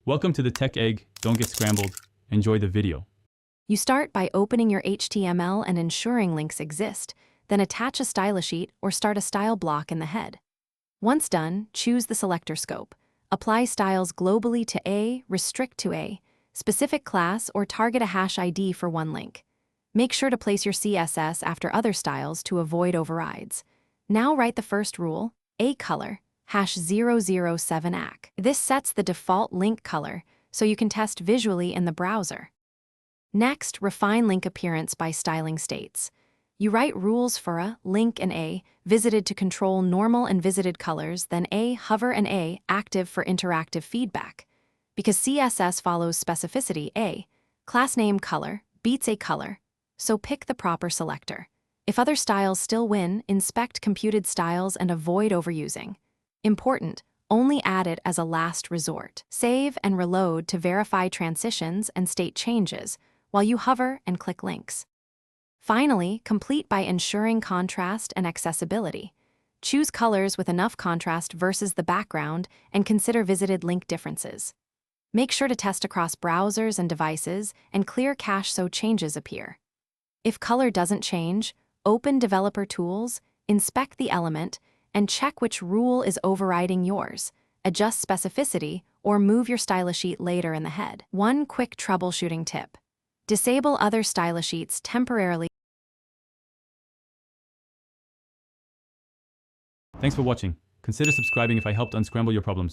Welcome to the Tech Egg. Don't get scrambled. Enjoy the video. You start by opening your HTML and ensuring links exist, then attach a style sheet or start a style block in the head. Once done, choose the selector scope. Apply styles globally to A, restrict to A, specific class, or target a hash ID for one link. Make sure to place your CSS after other styles to avoid overrides. Now write the first rule, A color, #007 AC. This sets the default link color, so you can test visually in the browser. Next, refine link appearance by styling states. You write rules for a, link, and A, visited to control normal and visited colors, then A, hover, and A, active for interactive feedback. Because CSS follows specificity, A, class name color, beats A color, so pick the proper selector. If other styles still win, inspect computed styles and avoid overusing. Important, only add it as a last resort. Save and reload to verify transitions and state changes while you hover and click links. Finally, complete by ensuring contrast and accessibility. Choose colors with enough contrast versus the background and consider visited link differences. Make sure to test across browsers and devices and clear cache so changes appear. If color doesn't change, open Developer Tools, inspect the element, and check which rule is overriding yours. Adjust specificity or move your style sheet later in the head. One quick troubleshooting tip. Disable other style sheets temporarily. Thanks for watching. Consider subscribing if I helped unscramble your problems.